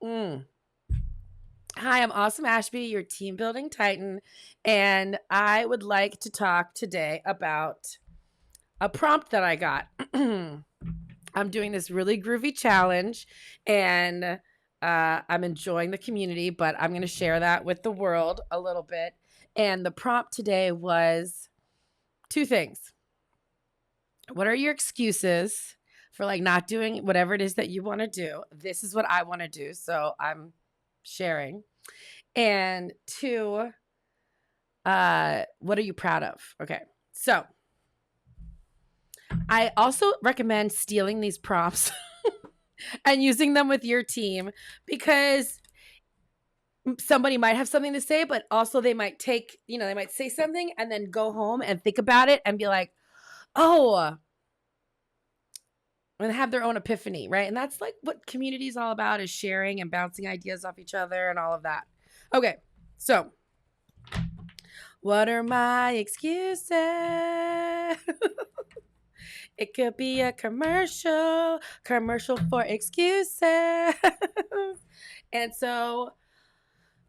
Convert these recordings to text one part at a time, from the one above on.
Mm. Hi, I'm Awesome Ashby, your team building titan, and I would like to talk today about a prompt that I got. I'm doing this really groovy challenge, and I'm enjoying the community, but I'm going to share that with the world a little bit. And the prompt today was two things. What are your excuses for like not doing whatever it is that you want to do? This is what I want to do, so I'm sharing. And two, what are you proud of? Okay. So I also recommend stealing these prompts and using them with your team because somebody might have something to say, but also they might they might say something and then go home and think about it and be like, oh, and have their own epiphany, right? And that's like what community is all about, is sharing and bouncing ideas off each other and all of that. Okay. So what are my excuses? It could be a commercial for excuses. And so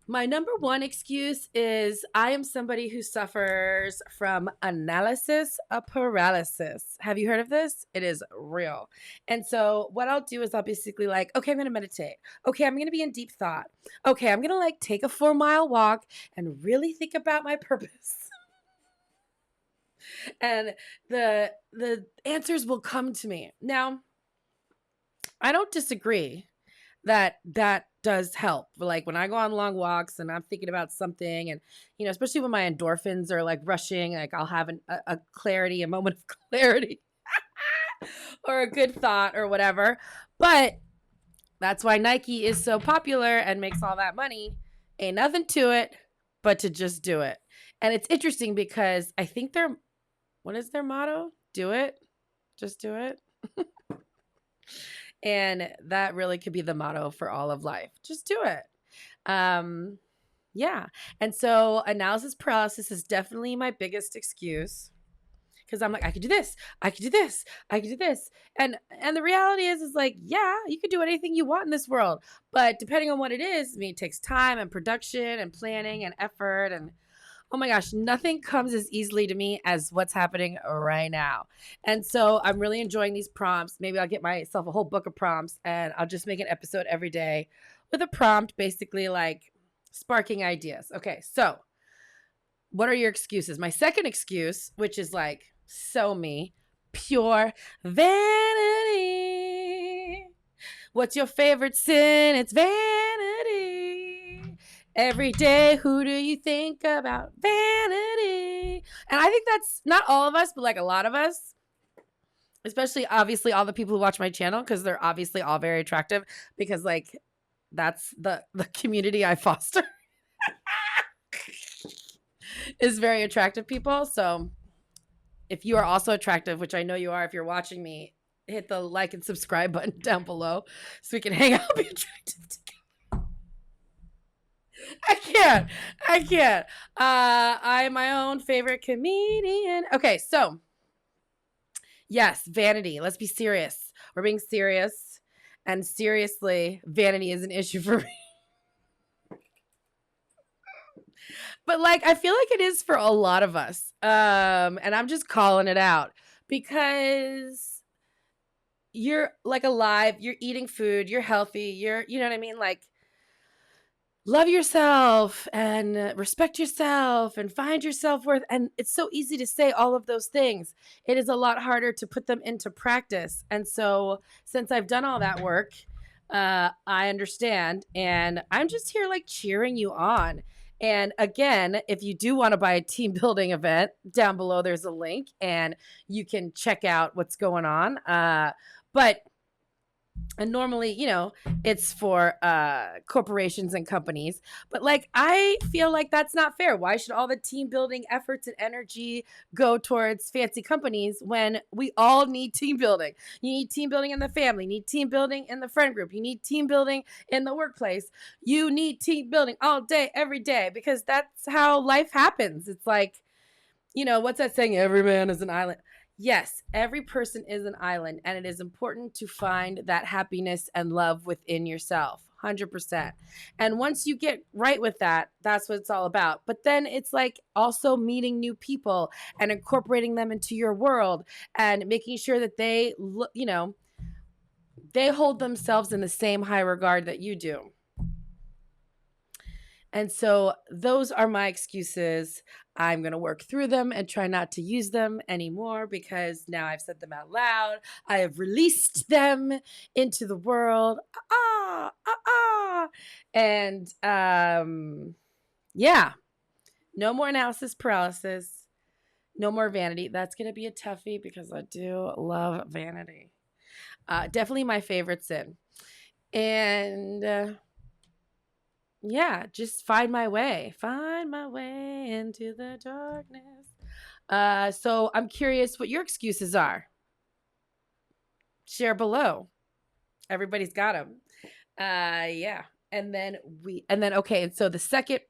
my number one excuse is I am somebody who suffers from analysis paralysis. Have you heard of this? It is real. And so what I'll do is I'll basically like, okay, I'm going to meditate. Okay, I'm going to be in deep thought. Okay, I'm going to like take a 4-mile walk and really think about my purpose. And the answers will come to me. Now, I don't disagree that does help. Like when I go on long walks and I'm thinking about something, and especially when my endorphins are like rushing, like I'll have a clarity, a moment of clarity, or a good thought or whatever. But that's why Nike is so popular and makes all that money. Ain't nothing to it but to just do it. And it's interesting because I think what is their motto? Do it. Just do it. And that really could be the motto for all of life. Just do it. Um, yeah. And so analysis paralysis is definitely my biggest excuse because I'm like, I could do this, I could do this, I could do this. And the reality is like, yeah, you could do anything you want in this world. But depending on what it is, I mean, it takes time and production and planning and effort, and oh my gosh, nothing comes as easily to me as what's happening right now. And so I'm really enjoying these prompts. Maybe I'll get myself a whole book of prompts and I'll just make an episode every day with a prompt, basically like sparking ideas. Okay, so what are your excuses? My second excuse, which is like so me, pure vanity. What's your favorite sin? It's vanity. Every day, who do you think about? Vanity. And I think that's not all of us, but like a lot of us, especially obviously all the people who watch my channel, because they're obviously all very attractive, because like that's the community I foster is very attractive people. So if you are also attractive, which I know you are if you're watching me, hit the like and subscribe button down below so we can hang out and be attractive together. I can't. I'm my own favorite comedian. Okay, so yes, vanity. Let's be serious. We're being serious. And seriously, vanity is an issue for me. But like I feel like it is for a lot of us. And I'm just calling it out because you're like alive, you're eating food, you're healthy, you know what I mean? Like love yourself and respect yourself and find your self-worth. And it's so easy to say all of those things. It is a lot harder to put them into practice. And so since I've done all that work, I understand. And I'm just here like cheering you on. And again, if you do want to buy a team building event, down below there's a link and you can check out what's going on. But and normally it's for corporations and companies, but like I feel like that's not fair. Why should all the team building efforts and energy go towards fancy companies when we all need team building? You need team building in the family, you need team building in the friend group, you need team building in the workplace, you need team building all day every day, because that's how life happens. It's like, what's that saying? Every man is an island. Yes, every person is an island, and it is important to find that happiness and love within yourself. 100%. And once you get right with that, that's what it's all about. But then it's like also meeting new people and incorporating them into your world and making sure that they, they hold themselves in the same high regard that you do. And so those are my excuses. I'm going to work through them and try not to use them anymore because now I've said them out loud. I have released them into the world. And yeah, no more analysis paralysis. No more vanity. That's going to be a toughie because I do love vanity. Definitely my favorite sin. And yeah, just find my way into the darkness. So I'm curious what your excuses are. Share below. Everybody's got them. Yeah. And then okay, and so the second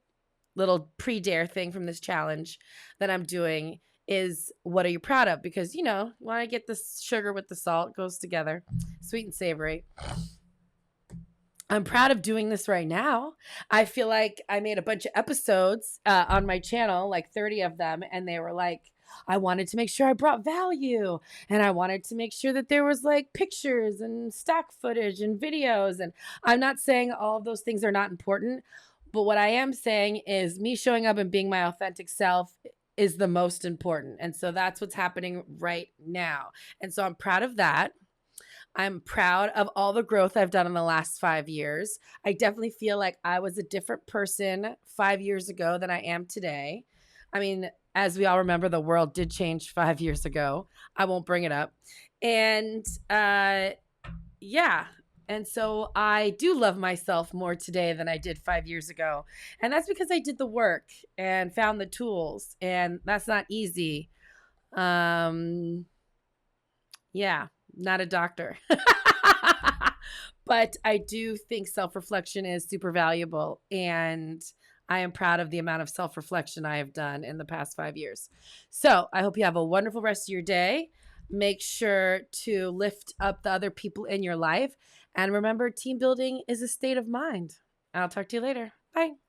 little pre-dare thing from this challenge that I'm doing is, what are you proud of? Because you want to get the sugar with the salt, goes together, sweet and savory. I'm proud of doing this right now. I feel like I made a bunch of episodes on my channel, like 30 of them, and they were like, I wanted to make sure I brought value, and I wanted to make sure that there was like pictures and stock footage and videos. And I'm not saying all of those things are not important, but what I am saying is me showing up and being my authentic self is the most important. And so that's what's happening right now. And so I'm proud of that. I'm proud of all the growth I've done in the last 5 years. I definitely feel like I was a different person 5 years ago than I am today. I mean, as we all remember, the world did change 5 years ago. I won't bring it up. And yeah. And so I do love myself more today than I did 5 years ago. And that's because I did the work and found the tools. And that's not easy. Yeah, not a doctor. But I do think self-reflection is super valuable, and I am proud of the amount of self-reflection I have done in the past 5 years. So I hope you have a wonderful rest of your day. Make sure to lift up the other people in your life. And remember, team building is a state of mind. I'll talk to you later. Bye.